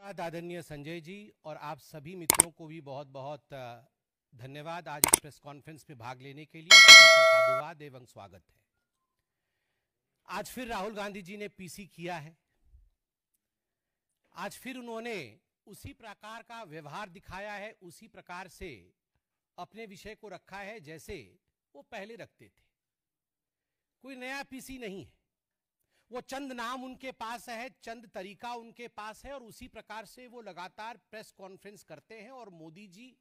आदरणीय संजय जी और आप सभी मित्रों को भी बहुत बहुत धन्यवाद आज इस प्रेस कॉन्फ्रेंस में भाग लेने के लिए। सभी का साधुवाद एवं स्वागत है। आज फिर राहुल गांधी जी ने पीसी किया है। आज फिर उन्होंने उसी प्रकार का व्यवहार दिखाया है, उसी प्रकार से अपने विषय को रखा है जैसे वो पहले रखते थे। कोई नया पीसी नहीं है। वो चंद नाम उनके पास है, चंद तरीका उनके पास है और उसी प्रकार से वो लगातार प्रेस कॉन्फ्रेंस करते हैं और मोदी जी,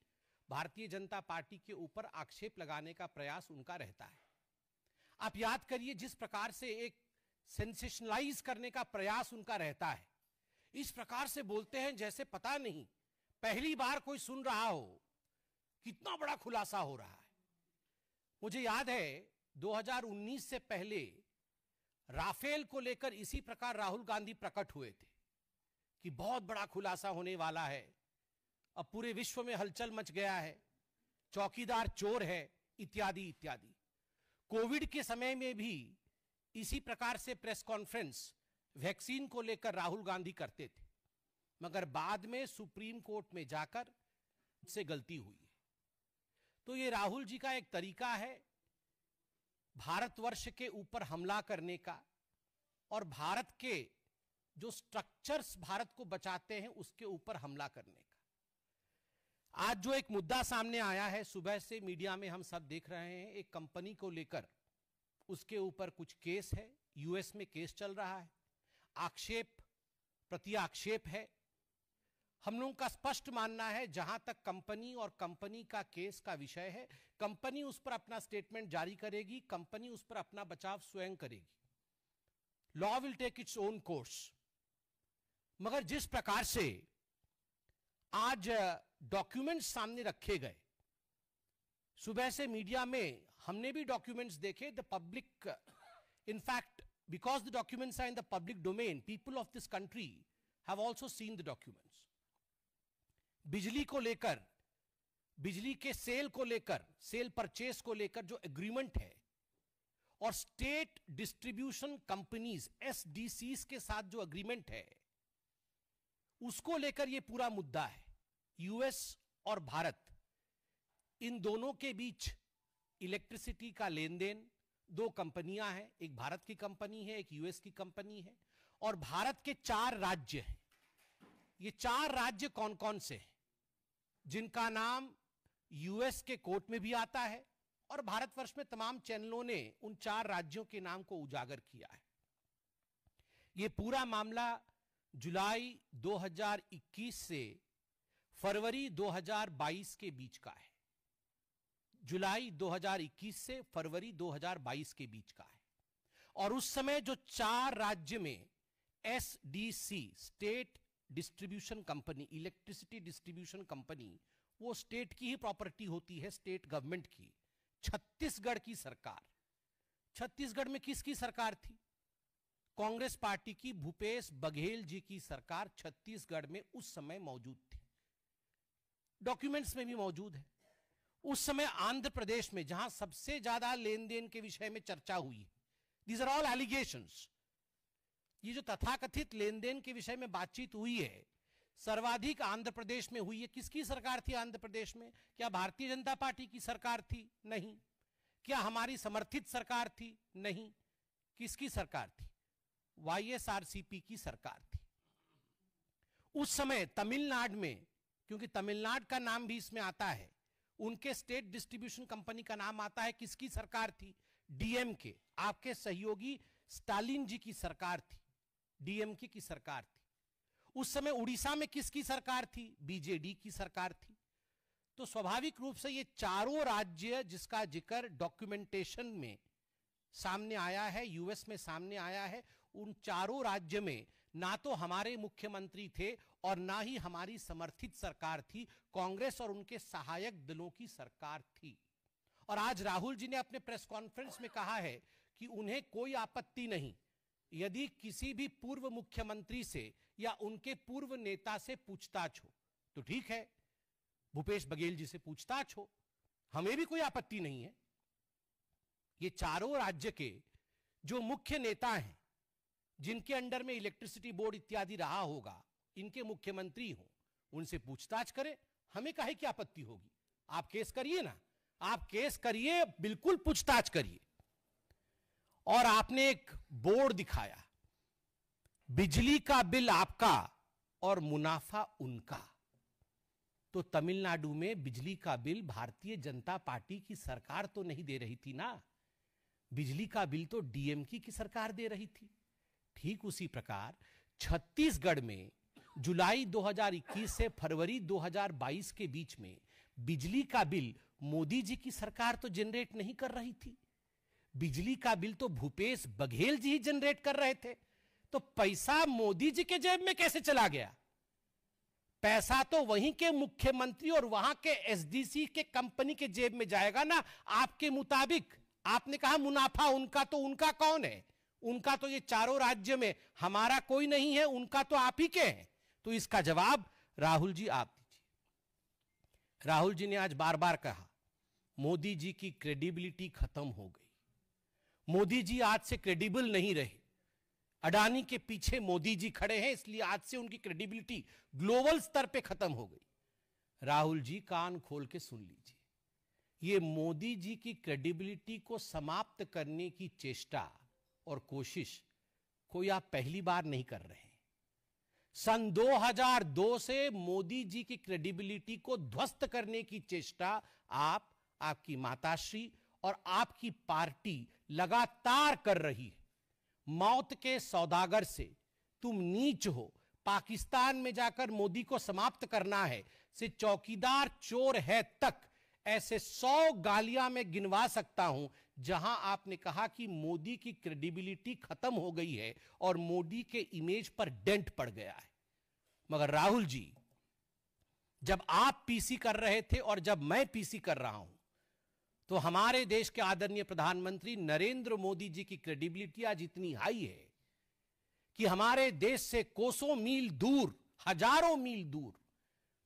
भारतीय जनता पार्टी के ऊपर आक्षेप लगाने का प्रयास उनका रहता है। आप याद करिए जिस प्रकार से एक सेंसेशनलाइज करने का प्रयास उनका रहता है, इस प्रकार से बोलते हैं जैसे पता नहीं पहली बार कोई सुन रहा हो, कितना बड़ा खुलासा हो रहा है। मुझे याद है 2019 से पहले राफेल को लेकर इसी प्रकार राहुल गांधी प्रकट हुए थे कि बहुत बड़ा खुलासा होने वाला है, अब पूरे विश्व में हलचल मच गया है, चौकीदार चोर है, इत्यादि इत्यादि। कोविड के समय में भी इसी प्रकार से प्रेस कॉन्फ्रेंस वैक्सीन को लेकर राहुल गांधी करते थे, मगर बाद में सुप्रीम कोर्ट में जाकर से गलती हुई है। तो ये राहुल जी का एक तरीका है भारतवर्ष के ऊपर हमला करने का और भारत के जो स्ट्रक्चर्स भारत को बचाते हैं उसके ऊपर हमला करने का। आज जो एक मुद्दा सामने आया है, सुबह से मीडिया में हम सब देख रहे हैं, एक कंपनी को लेकर उसके ऊपर कुछ केस है, यूएस में केस चल रहा है, आक्षेप प्रति आक्षेप है। हम लोगों का स्पष्ट मानना है जहां तक कंपनी और कंपनी का केस का विषय है, कंपनी उस पर अपना स्टेटमेंट जारी करेगी, कंपनी उस पर अपना बचाव स्वयं करेगी। Law will take its own course. मगर जिस प्रकार से आज डॉक्यूमेंट्स सामने रखे गए, सुबह से मीडिया में हमने भी डॉक्यूमेंट्स देखे। The public, in fact because the documents are in the public domain, people of this country have also seen the documents. बिजली को लेकर, बिजली के सेल को लेकर, सेल परचेस को लेकर जो एग्रीमेंट है और स्टेट डिस्ट्रीब्यूशन कंपनीज एसडीसीज के साथ जो एग्रीमेंट है, उसको लेकर यह पूरा मुद्दा है। यूएस और भारत, इन दोनों के बीच इलेक्ट्रिसिटी का लेन देन, दो कंपनियां हैं, एक भारत की कंपनी है, एक यूएस की कंपनी है, और भारत के 4 राज्य हैं। ये 4 राज्य कौन कौन से हैं जिनका नाम यूएस के कोर्ट में भी आता है और भारतवर्ष में तमाम चैनलों ने उन 4 राज्यों के नाम को उजागर किया है। यह पूरा मामला जुलाई 2021 से फरवरी 2022 के बीच का है। जुलाई 2021 से फरवरी 2022 के बीच का है। और उस समय जो 4 राज्य में SDC, state distribution company, electricity distribution company, वो स्टेट की ही प्रॉपर्टी होती है, स्टेट गवर्नमेंट की। छत्तीसगढ़ की सरकार, छत्तीसगढ़ में किसकी सरकार थी? कांग्रेस पार्टी की, भूपेश बघेल जी की सरकार छत्तीसगढ़ में उस समय मौजूद थी, डॉक्यूमेंट्स में भी मौजूद है। उस समय आंध्र प्रदेश में, जहां सबसे ज्यादा लेन देन के विषय में चर्चा हुई, दीज आर ऑल एलिगेशंस, ये जो तथाकथित लेन देन के विषय में बातचीत हुई है, सर्वाधिक आंध्र प्रदेश में हुई है। किसकी सरकार थी आंध्र प्रदेश में? क्या भारतीय जनता पार्टी की सरकार थी? नहीं। क्या हमारी समर्थित सरकार थी? नहीं। किसकी सरकार थी? वाईएसआरसीपी की सरकार थी। उस समय तमिलनाडु में, क्योंकि तमिलनाडु का नाम भी इसमें आता है, उनके स्टेट डिस्ट्रीब्यूशन कंपनी का नाम आता है। किसकी सरकार थी? डीएमके, आपके सहयोगी स्टालिन जी की सरकार थी, डीएमके की सरकार थी। उस समय उड़ीसा में किसकी सरकार थी? बीजेडी की सरकार थी। तो स्वाभाविक रूप से ये चारों राज्य जिसका जिक्र डॉक्यूमेंटेशन में सामने आया है, यूएस में सामने आया है, उन चारों राज्य में ना तो हमारे मुख्यमंत्री थे और ना ही हमारी समर्थित सरकार थी, कांग्रेस और उनके सहायक दलों की सरकार थी। और आज राहुल जी ने अपने प्रेस कॉन्फ्रेंस में कहा है कि उन्हें कोई आपत्ति नहीं यदि किसी भी पूर्व मुख्यमंत्री से या उनके पूर्व नेता से पूछताछ हो, तो ठीक है, भूपेश बघेल जी से पूछताछ हो, हमें भी कोई आपत्ति नहीं है। ये चारों राज्य के जो मुख्य नेता हैं, जिनके अंडर में इलेक्ट्रिसिटी बोर्ड इत्यादि रहा होगा, इनके मुख्यमंत्री हों, उनसे पूछताछ करें, हमें काहे की आपत्ति होगी? आप केस करिए ना, आप केस करिए, बिल्कुल पूछताछ करिए। और आपने एक बोर्ड दिखाया, बिजली का बिल आपका और मुनाफा उनका। तो तमिलनाडु में बिजली का बिल भारतीय जनता पार्टी की सरकार तो नहीं दे रही थी ना, बिजली का बिल तो डीएमके की सरकार दे रही थी। ठीक उसी प्रकार छत्तीसगढ़ में जुलाई 2021 से फरवरी 2022 के बीच में बिजली का बिल मोदी जी की सरकार तो जनरेट नहीं कर रही थी, बिजली का बिल तो भूपेश बघेल जी ही जनरेट कर रहे थे। तो पैसा मोदी जी के जेब में कैसे चला गया? पैसा तो वहीं के मुख्यमंत्री और वहां के एसडीसी के कंपनी के जेब में जाएगा ना। आपके मुताबिक आपने कहा मुनाफा उनका, तो उनका कौन है? उनका तो ये चारों राज्य में, हमारा कोई नहीं है, उनका तो आप ही के हैं। तो इसका जवाब राहुल जी आप दीजिए। राहुल जी ने आज बार बार कहा मोदी जी की क्रेडिबिलिटी खत्म हो गई, मोदी जी आज से क्रेडिबल नहीं रहे, अडानी के पीछे मोदी जी खड़े हैं, इसलिए आज से उनकी क्रेडिबिलिटी ग्लोबल स्तर पे खत्म हो गई। राहुल जी कान खोल के सुन लीजिए, ये मोदी जी की क्रेडिबिलिटी को समाप्त करने की चेष्टा और कोशिश कोई आप पहली बार नहीं कर रहे हैं। सन 2002 से मोदी जी की क्रेडिबिलिटी को ध्वस्त करने की चेष्टा आप, आपकी माताश्री और आपकी पार्टी लगातार कर रही है। मौत के सौदागर से तुम नीच हो, पाकिस्तान में जाकर मोदी को समाप्त करना है, से चौकीदार चोर है तक, ऐसे 100 गालियां मैं गिनवा सकता हूं जहां आपने कहा कि मोदी की क्रेडिबिलिटी खत्म हो गई है और मोदी के इमेज पर डेंट पड़ गया है। मगर राहुल जी, जब आप पीसी कर रहे थे और जब मैं पीसी कर रहा हूं, तो हमारे देश के आदरणीय प्रधानमंत्री नरेंद्र मोदी जी की क्रेडिबिलिटी आज इतनी हाई है कि हमारे देश से कोसों मील दूर, हजारों मील दूर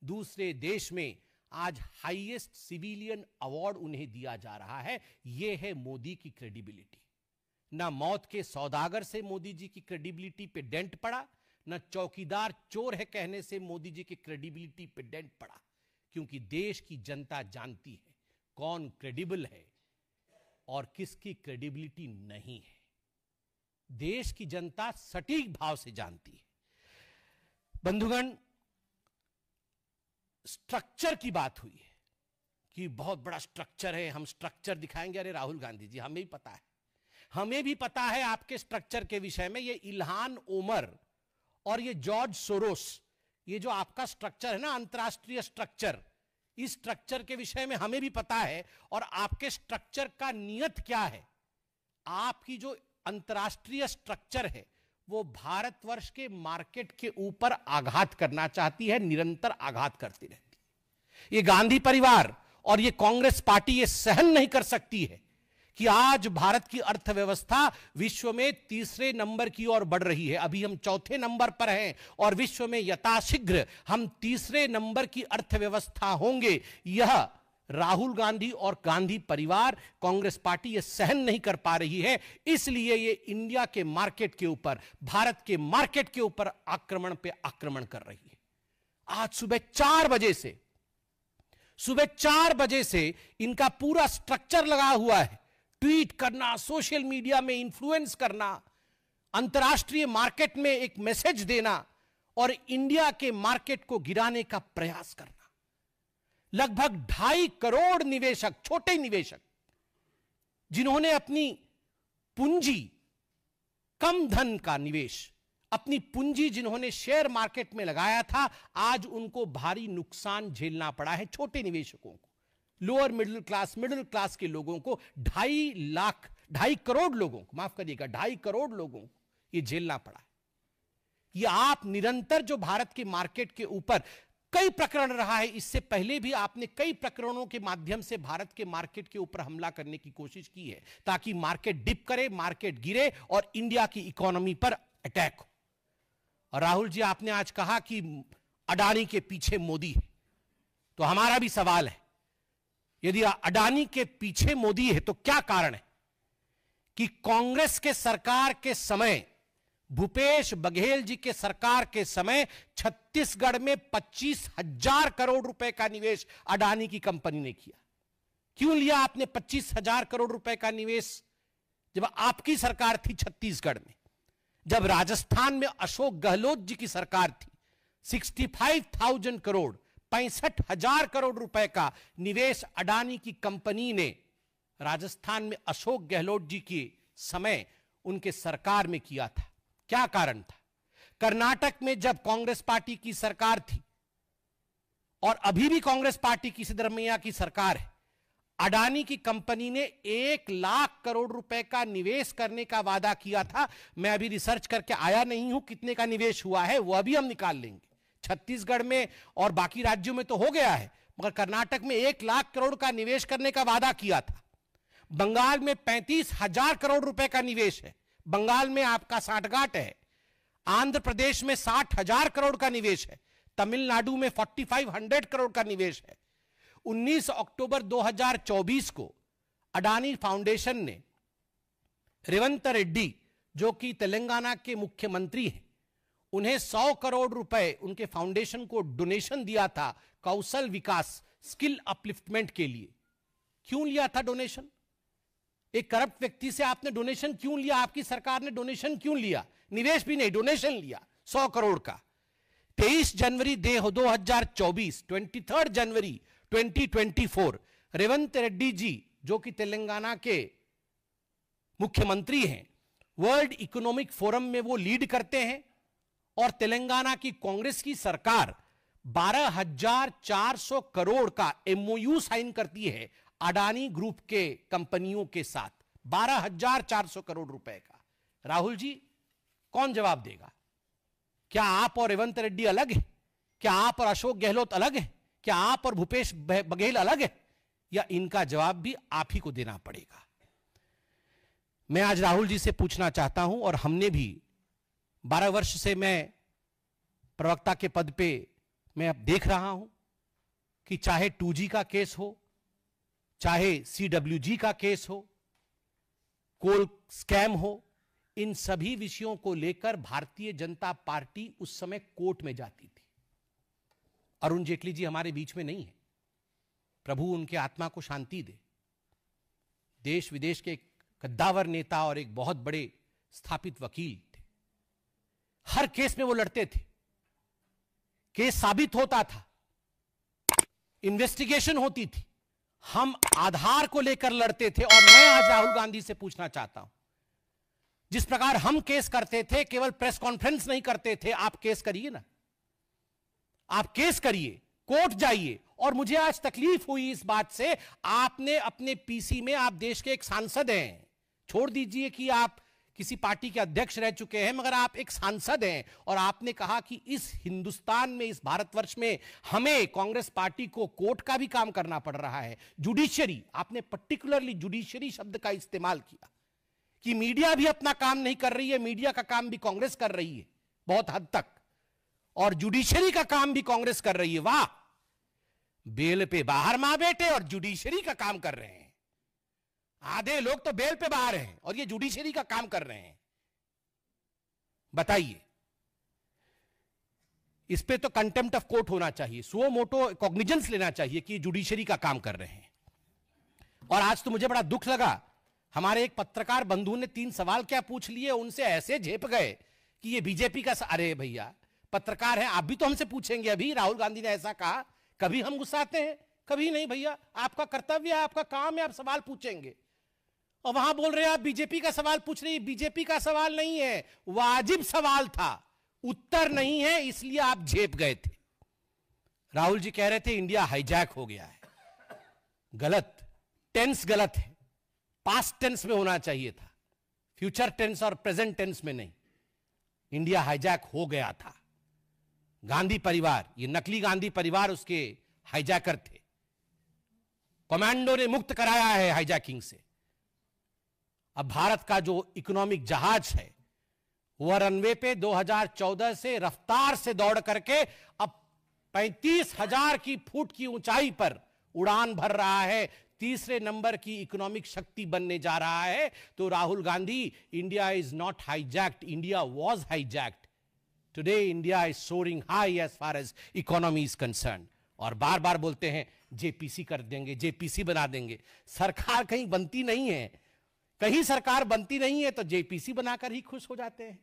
दूसरे देश में आज हाईएस्ट सिविलियन अवार्ड उन्हें दिया जा रहा है। यह है मोदी की क्रेडिबिलिटी। ना मौत के सौदागर से मोदी जी की क्रेडिबिलिटी पे डेंट पड़ा, ना चौकीदार चोर है कहने से मोदी जी की क्रेडिबिलिटी पे डेंट पड़ा, क्योंकि देश की जनता जानती है कौन क्रेडिबल है और किसकी क्रेडिबिलिटी नहीं है। देश की जनता सटीक भाव से जानती है। बंधुगण, स्ट्रक्चर की बात हुई है कि बहुत बड़ा स्ट्रक्चर है, हम स्ट्रक्चर दिखाएंगे। अरे राहुल गांधी जी, हमें भी पता है, हमें भी पता है आपके स्ट्रक्चर के विषय में। ये इल्हान ओमर और ये जॉर्ज सोरोस, ये जो आपका स्ट्रक्चर है ना, अंतरराष्ट्रीय स्ट्रक्चर, इस स्ट्रक्चर के विषय में हमें भी पता है। और आपके स्ट्रक्चर का नियत क्या है? आपकी जो अंतरराष्ट्रीय स्ट्रक्चर है वो भारतवर्ष के मार्केट के ऊपर आघात करना चाहती है, निरंतर आघात करती रहती है। ये गांधी परिवार और ये कांग्रेस पार्टी ये सहन नहीं कर सकती है कि आज भारत की अर्थव्यवस्था विश्व में तीसरे नंबर की ओर बढ़ रही है। अभी हम चौथे नंबर पर हैं और विश्व में यथाशीघ्र हम तीसरे नंबर की अर्थव्यवस्था होंगे। यह राहुल गांधी और गांधी परिवार, कांग्रेस पार्टी ये सहन नहीं कर पा रही है, इसलिए ये इंडिया के मार्केट के ऊपर, भारत के मार्केट के ऊपर आक्रमण पे आक्रमण कर रही है। आज सुबह 4 बजे से इनका पूरा स्ट्रक्चर लगा हुआ है। ट्वीट करना, सोशल मीडिया में इन्फ्लुएंस करना, अंतरराष्ट्रीय मार्केट में एक मैसेज देना और इंडिया के मार्केट को गिराने का प्रयास करना। लगभग 2.5 करोड़ निवेशक, छोटे निवेशक, जिन्होंने अपनी पूंजी, कम धन का निवेश, अपनी पूंजी जिन्होंने शेयर मार्केट में लगाया था, आज उनको भारी नुकसान झेलना पड़ा है। छोटे निवेशकों को, लोअर मिडिल क्लास के लोगों को, 2.5 करोड़ लोगों को, माफ करिएगा, 2.5 करोड़ लोगों को यह झेलना पड़ा है। ये आप निरंतर जो भारत के मार्केट के ऊपर कई प्रकरण रहा है, इससे पहले भी आपने कई प्रकरणों के माध्यम से भारत के मार्केट के ऊपर हमला करने की कोशिश की है, ताकि मार्केट डिप करे, मार्केट गिरे और इंडिया की इकोनॉमी पर अटैक हो। और राहुल जी, आपने आज कहा कि अडानी के पीछे मोदी है, तो हमारा भी सवाल है, यदि अडानी के पीछे मोदी है तो क्या कारण है कि कांग्रेस के सरकार के समय भूपेश बघेल जी के सरकार के समय छत्तीसगढ़ में 25,000 करोड़ रुपए का निवेश अडानी की कंपनी ने किया। क्यों लिया आपने 25,000 करोड़ रुपए का निवेश जब आपकी सरकार थी छत्तीसगढ़ में? जब राजस्थान में अशोक गहलोत जी की सरकार थी, 65,000 करोड़ 65,000 करोड़ रुपए का निवेश अडानी की कंपनी ने राजस्थान में अशोक गहलोत जी के समय उनके सरकार में किया था। क्या कारण था? कर्नाटक में जब कांग्रेस पार्टी की सरकार थी और अभी भी कांग्रेस पार्टी की सिद्धरामैया की सरकार है, अडानी की कंपनी ने 1 लाख करोड़ रुपए का निवेश करने का वादा किया था। मैं अभी रिसर्च करके आया नहीं हूं कितने का निवेश हुआ है, वह भी हम निकाल लेंगे। छत्तीसगढ़ में और बाकी राज्यों में तो हो गया है, मगर कर्नाटक में 1 लाख करोड़ का निवेश करने का वादा किया था। बंगाल में 35,000 करोड़ रुपए का निवेश है, बंगाल में आपका साठगांठ है। आंध्र प्रदेश में 60,000 करोड़ का निवेश है, तमिलनाडु में 4,500 करोड़ का निवेश है। 19 अक्टूबर 2024 को अडानी फाउंडेशन ने रेवंत रेड्डी जो कि तेलंगाना के मुख्यमंत्री हैं, उन्हें 100 करोड़ रुपए उनके फाउंडेशन को डोनेशन दिया था कौशल विकास, स्किल अपलिफ्टमेंट के लिए। क्यों लिया था डोनेशन? एक करप्ट व्यक्ति से आपने डोनेशन क्यों लिया? आपकी सरकार ने डोनेशन क्यों लिया? निवेश भी नहीं, डोनेशन लिया 100 करोड़ का। 23 जनवरी 2024, 23 जनवरी 2024, रेवंत रेड्डी जी जो कि तेलंगाना के मुख्यमंत्री हैं, वर्ल्ड इकोनॉमिक फोरम में वो लीड करते हैं और तेलंगाना की कांग्रेस की सरकार 12,400 करोड़ का एमओयू साइन करती है अडानी ग्रुप के कंपनियों के साथ। 12,400 करोड़ रुपए का। राहुल जी, कौन जवाब देगा? क्या आप और रेवंत रेड्डी अलग है? क्या आप और अशोक गहलोत अलग है? क्या आप और भूपेश बघेल अलग है? या इनका जवाब भी आप ही को देना पड़ेगा? मैं आज राहुल जी से पूछना चाहता हूं, और हमने भी 12 वर्ष से मैं प्रवक्ता के पद पे मैं अब देख रहा हूं कि चाहे 2G का केस हो, चाहे CWG का केस हो, कोल स्कैम हो, इन सभी विषयों को लेकर भारतीय जनता पार्टी उस समय कोर्ट में जाती थी। अरुण जेटली जी हमारे बीच में नहीं है, प्रभु उनके आत्मा को शांति दे। देश विदेश के एक कद्दावर नेता और एक बहुत बड़े स्थापित वकील थे। हर केस में वो लड़ते थे, केस साबित होता था, इन्वेस्टिगेशन होती थी, हम आधार को लेकर लड़ते थे। और मैं आज राहुल गांधी से पूछना चाहता हूं, जिस प्रकार हम केस करते थे, केवल प्रेस कॉन्फ्रेंस नहीं करते थे, आप केस करिए ना, आप केस करिए, कोर्ट जाइए। और मुझे आज तकलीफ हुई इस बात से, आपने अपने पीसी में, आप देश के एक सांसद हैं, छोड़ दीजिए कि आप किसी पार्टी के अध्यक्ष रह चुके हैं, मगर आप एक सांसद हैं, और आपने कहा कि इस हिंदुस्तान में, इस भारतवर्ष में हमें कांग्रेस पार्टी को कोर्ट का भी काम करना पड़ रहा है, जुडिशरी। आपने पर्टिकुलरली जुडिशरी शब्द का इस्तेमाल किया कि मीडिया भी अपना काम नहीं कर रही है, मीडिया का काम भी कांग्रेस कर रही है बहुत हद तक, और जुडिशरी का काम भी कांग्रेस कर रही है। वाह, बेल पे बाहर मां बेटे और जुडिशरी का काम कर रहे हैं। आधे लोग तो बेल पे बाहर हैं और ये जुडिशरी का काम कर रहे हैं। बताइए, इस पे तो कंटेम्प्ट ऑफ कोर्ट होना चाहिए, सुओ मोटो कॉग्निजेंस लेना चाहिए कि जुडिशरी का काम कर रहे हैं। और आज तो मुझे बड़ा दुख लगा, हमारे एक पत्रकार बंधु ने 3 सवाल क्या पूछ लिए, उनसे ऐसे झेप गए कि ये बीजेपी का। अरे भैया, पत्रकार हैं, आप भी तो हमसे पूछेंगे। अभी राहुल गांधी ने ऐसा कहा, कभी हम गुस्साते हैं? कभी नहीं भैया, आपका कर्तव्य है, आपका काम है, आप सवाल पूछेंगे। और वहां बोल रहे हैं आप बीजेपी का सवाल पूछ रही है। बीजेपी का सवाल नहीं है, वाजिब सवाल था, उत्तर नहीं है, इसलिए आप झेप गए थे। राहुल जी कह रहे थे इंडिया हाईजैक हो गया है। गलत, टेंस गलत है, पास्ट टेंस में होना चाहिए था, फ्यूचर टेंस और प्रेजेंट टेंस में नहीं। इंडिया हाईजैक हो गया था। गांधी परिवार, ये नकली गांधी परिवार उसके हाईजैकर थे। कमांडो ने मुक्त कराया है हाईजैकिंग से। अब भारत का जो इकोनॉमिक जहाज है वह रनवे पे 2014 से रफ्तार से दौड़ करके अब 35,000 की फुट की ऊंचाई पर उड़ान भर रहा है। तीसरे नंबर की इकोनॉमिक शक्ति बनने जा रहा है, तो Rahul Gandhi, India is not hijacked, India was hijacked. Today India is soaring high as far as economy is concern. और बार बार बोलते हैं जेपीसी कर देंगे, जेपीसी बना देंगे. सरकार कहीं बनती नहीं है, कहीं सरकार बनती नहीं है तो जेपीसी बनाकर ही खुश हो जाते हैं.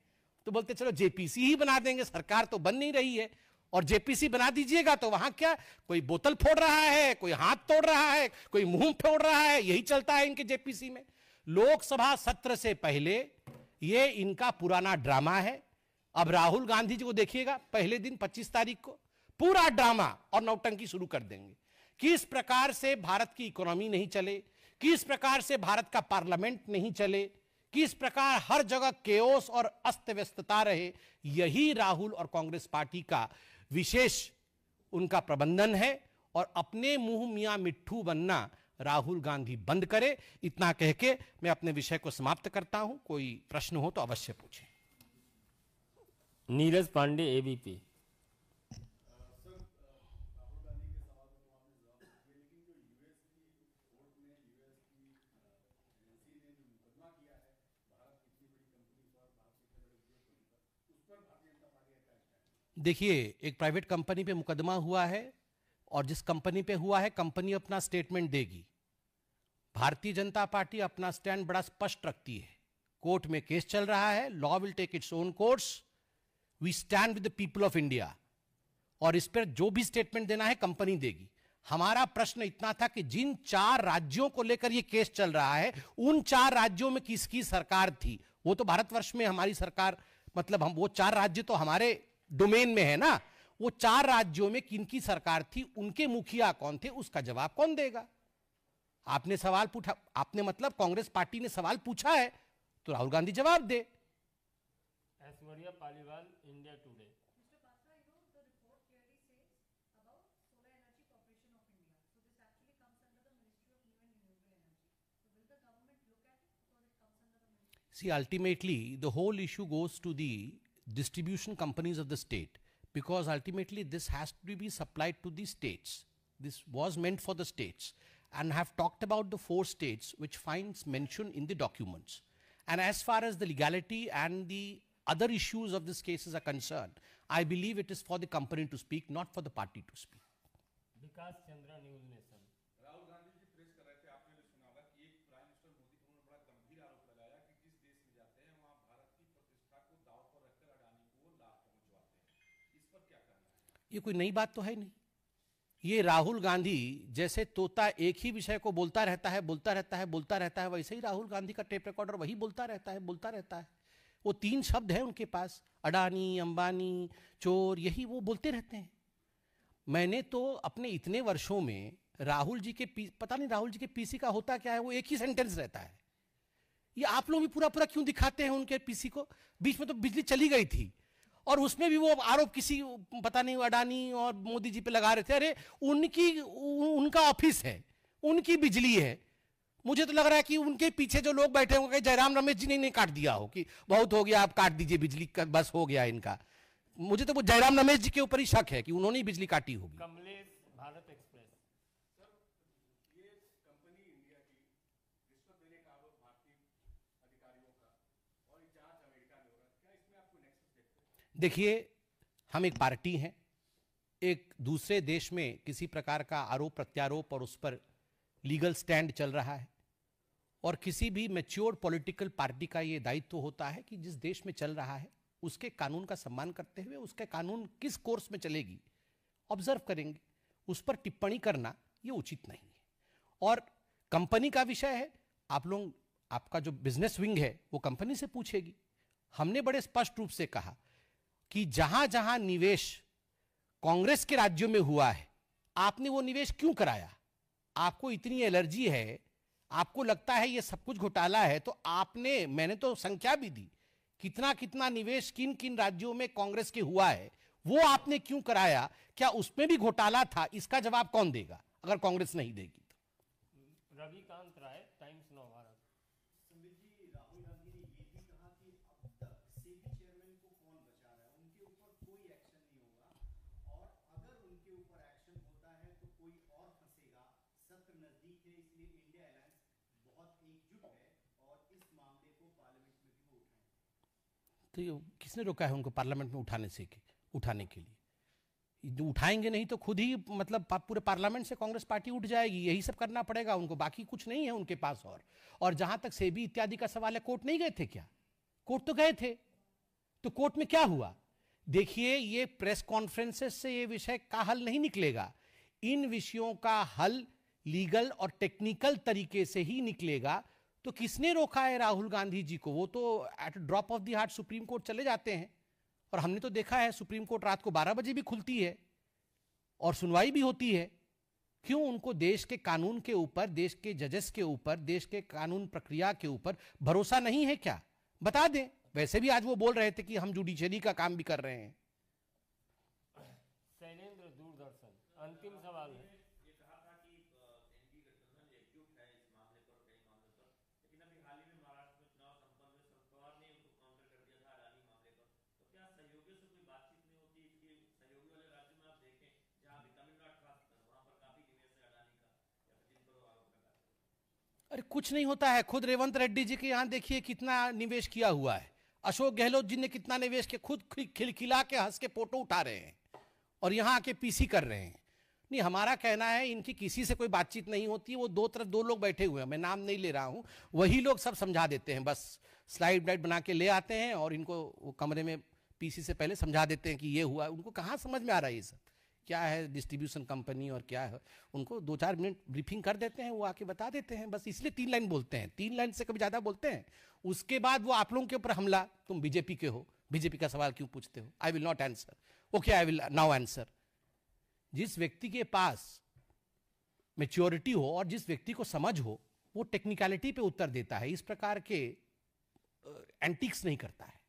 तो बोलते चलो जेपीसी ही बना देंगे, सरकार तो बन नहीं रही है. और जेपीसी बना दीजिएगा तो वहां क्या, कोई बोतल फोड़ रहा है, कोई हाथ तोड़ रहा है, कोई मुंह फोड़ रहा है, यही चलता है इनके जेपीसी में. लोकसभा सत्र से पहले ये इनका पुराना ड्रामा है. अब राहुल गांधी जी को देखिएगा, पहले दिन 25 तारीख को पूरा ड्रामा और नौटंकी शुरू कर देंगे. किस प्रकार से भारत की इकोनॉमी नहीं चले, किस प्रकार से भारत का पार्लियामेंट नहीं चले, किस प्रकार हर जगह केओस और अस्त व्यस्तता रहे, यही राहुल और कांग्रेस पार्टी का विशेष उनका प्रबंधन है. और अपने मुंह मियां मिट्ठू बनना राहुल गांधी बंद करे. इतना कह के मैं अपने विषय को समाप्त करता हूं. कोई प्रश्न हो तो अवश्य पूछें. नीरज पांडे, एबीपी. देखिए, एक प्राइवेट कंपनी पे मुकदमा हुआ है और जिस कंपनी पे हुआ है, कंपनी अपना स्टेटमेंट देगी. भारतीय जनता पार्टी अपना स्टैंड बड़ा स्पष्ट रखती है. कोर्ट में केस चल रहा है, law will take its own course. We stand with the people of India. और इस पर जो भी स्टेटमेंट देना है कंपनी देगी. हमारा प्रश्न इतना था कि जिन 4 राज्यों को लेकर यह केस चल रहा है, उन 4 राज्यों में किसकी सरकार थी. वो तो भारतवर्ष में हमारी सरकार, मतलब हम, वो 4 राज्य तो हमारे डोमेन में है ना. वो 4 राज्यों में किनकी सरकार थी, उनके मुखिया कौन थे, उसका जवाब कौन देगा. आपने सवाल पूछा, आपने मतलब कांग्रेस पार्टी ने सवाल पूछा है तो राहुल गांधी जवाब दे. Aishwarya Paliwal, India Today. See, ultimately, the whole issue goes to the distribution companies of the state, because ultimately this has to be supplied to the states. This was meant for the states, and have talked about the 4 states which finds mention in the documents. And as far as the legality and the other issues of this cases are concerned, I believe it is for the company to speak, not for the party to speak. Vikas Chandra, News Nation. Rahul Gandhi ji press कर रहे थे, आपने भी सुना होगा कि एक prime minister Modi पर उन्होंने बड़ा गंभीर आरोप लगाया कि जिस देश में जाते हैं वहां भारत की प्रतिष्ठा को दांव पर रखकर अडानी को लाभ पहुंचवाते हैं. इस पर क्या कहना है? ये कोई नई बात तो है नहीं. ये राहुल गांधी जैसे तोता एक ही विषय को बोलता रहता है, बोलता रहता है, बोलता रहता है, वैसे ही राहुल गांधी का टेप रिकॉर्डर वही बोलता रहता है, बोलता रहता है. वो 3 शब्द हैं उनके पास, अडानी, अंबानी, चोर, यही वो बोलते रहते हैं. मैंने तो अपने इतने वर्षों में राहुल जी के पता नहीं राहुल जी के पीसी का होता क्या है, वो एक ही सेंटेंस रहता है. ये आप लोग भी पूरा पूरा क्यों दिखाते हैं उनके पीसी को. बीच में तो बिजली चली गई थी और उसमें भी वो आरोप किसी पता नहीं अडानी और मोदी जी पे लगा रहे थे. अरे उनका ऑफिस है, उनकी बिजली है. मुझे तो लग रहा है कि उनके पीछे जो लोग बैठे होंगे, जयराम रमेश जी ने नहीं काट दिया हो कि बहुत हो गया, आप काट दीजिए बिजली का, बस हो गया इनका. मुझे तो वो जयराम रमेश जी के ऊपर ही शक है कि उन्होंने ही बिजली काटी होगी. कमलेश, भारत एक्सप्रेस. सर, ये कंपनी इंडिया की रिश्वत देने का आरोप भारतीय अधिकारियों का और जांच अमेरिका में हो रहा है, क्या इसमें आपको नेक्सस देखते हैं? देखिए, हम एक पार्टी हैं, एक दूसरे देश में किसी प्रकार का आरोप प्रत्यारोप और उस पर लीगल स्टैंड चल रहा है. और किसी भी मैच्योर पॉलिटिकल पार्टी का ये दायित्व होता है कि जिस देश में चल रहा है उसके कानून का सम्मान करते हुए उसके कानून किस कोर्स में चलेगी ऑब्जर्व करेंगे. उस पर टिप्पणी करना ये उचित नहीं है. और कंपनी का विषय है, आप लोग, आपका जो बिजनेस विंग है वो कंपनी से पूछेगी. हमने बड़े स्पष्ट रूप से कहा कि जहां जहां निवेश कांग्रेस के राज्यों में हुआ है, आपने वो निवेश क्यों कराया. आपको इतनी एलर्जी है, आपको लगता है ये सब कुछ घोटाला है, तो आपने, मैंने तो संख्या भी दी, कितना कितना निवेश किन किन राज्यों में कांग्रेस के हुआ है, वो आपने क्यों कराया. क्या उसमें भी घोटाला था, इसका जवाब कौन देगा अगर कांग्रेस नहीं देगी तो. रविकांत राय, टाइम्स नाउ भारत. संबित जी, राहुल गांधी ने ये भी कहा कि अब तक सेबी चेयरमैन को कौन बचा रहा है, उनके ऊपर कोई एक्शन नहीं होगा और अगर उनके ऊपर एक्शन होता है तो कोई और फंसेगा. सत्र नजदीक थे, इसलिए इंडिया अलायंस बहुत एकजुट है और इस मामले को पार्लियामेंट में भी वो उठाएंगे। तो किसने रोका है उनको पार्लियामेंट में उठाने के लिए? जो उठाएंगे नहीं तो खुद ही मतलब पूरे पार्लियामेंट से कांग्रेस पार्टी उठ जाएगी। यही सब करना पड़ेगा उनको, बाकी कुछ नहीं है उनके पास। और जहां तक सेबी इत्यादि का सवाल है, कोर्ट नहीं गए थे क्या? कोर्ट तो गए थे, तो कोर्ट में क्या हुआ? देखिए, ये प्रेस कॉन्फ्रेंसेस से ये विषय का हल नहीं निकलेगा। इन विषयों का हल लीगल और टेक्निकल तरीके से ही निकलेगा। तो किसने रोका है राहुल गांधी जी को? वो तो at drop of the heart Supreme Court चले जाते हैं। और हमने तो देखा है सुप्रीम कोर्ट रात को 12 बजे भी खुलती है और सुनवाई भी होती है। क्यों उनको देश के कानून के ऊपर, देश के जजेस के ऊपर, देश के कानून प्रक्रिया के ऊपर भरोसा नहीं है क्या? बता दें। वैसे भी आज वो बोल रहे थे कि हम जुडिशरी का काम भी कर रहे हैं। शैलेंद्र, दूरदर्शन, अंतिम सवाल है। ये कहा था कि एनडीए गठबंधन एकजुट है इस मामले पर, कई मामलों पर, लेकिन अभी हाल ही में महाराष्ट्र में चुनाव संपन्न हुए, शरद पवार ने उनको काउंटर कर दिया था अडानी मामले पर। तो क्या सहयोगियों से कोई बातचीत नहीं होती? इसलिए सहयोगी वाले राज्य में आप देखें, जहाँ भी तमिलनाडु खासकर, वहाँ पर काफी निवेश है अडानी का, या फिर जिन पर वो आरोप लगाते हैं। अरे कुछ नहीं होता है। खुद रेवंत रेड्डी जी के यहाँ देखिए कितना निवेश किया हुआ है। अशोक गहलोत जी ने कितना निवेश किया, खुद खिलखिला के हंस के फोटो उठा रहे हैं और यहाँ आके पीसी कर रहे हैं। नहीं, हमारा कहना है इनकी किसी से कोई बातचीत नहीं होती। वो दो लोग बैठे हुए हैं, मैं नाम नहीं ले रहा हूँ, वही लोग सब समझा देते हैं। बस स्लाइड व्लाइड बना के ले आते हैं और इनको वो कमरे में पीसी से पहले समझा देते हैं कि ये हुआ। उनको कहाँ समझ में आ रहा है ये सब, क्या है डिस्ट्रीब्यूशन कंपनी और क्या है। उनको 2-4 मिनट ब्रीफिंग कर देते हैं, वो आके बता देते हैं। बस इसलिए 3 लाइन बोलते हैं, 3 लाइन से कभी ज़्यादा बोलते हैं। उसके बाद वो आप लोगों के ऊपर हमला, तुम बीजेपी के हो, बीजेपी का सवाल क्यों पूछते हो? I will not answer. Okay, I will now answer. जिस व्यक्ति के पास मैच्योरिटी हो और जिस व्यक्ति को समझ हो, वो टेक्निकलिटी पे उत्तर देता है, इस प्रकार के एंटिक्स नहीं करता है।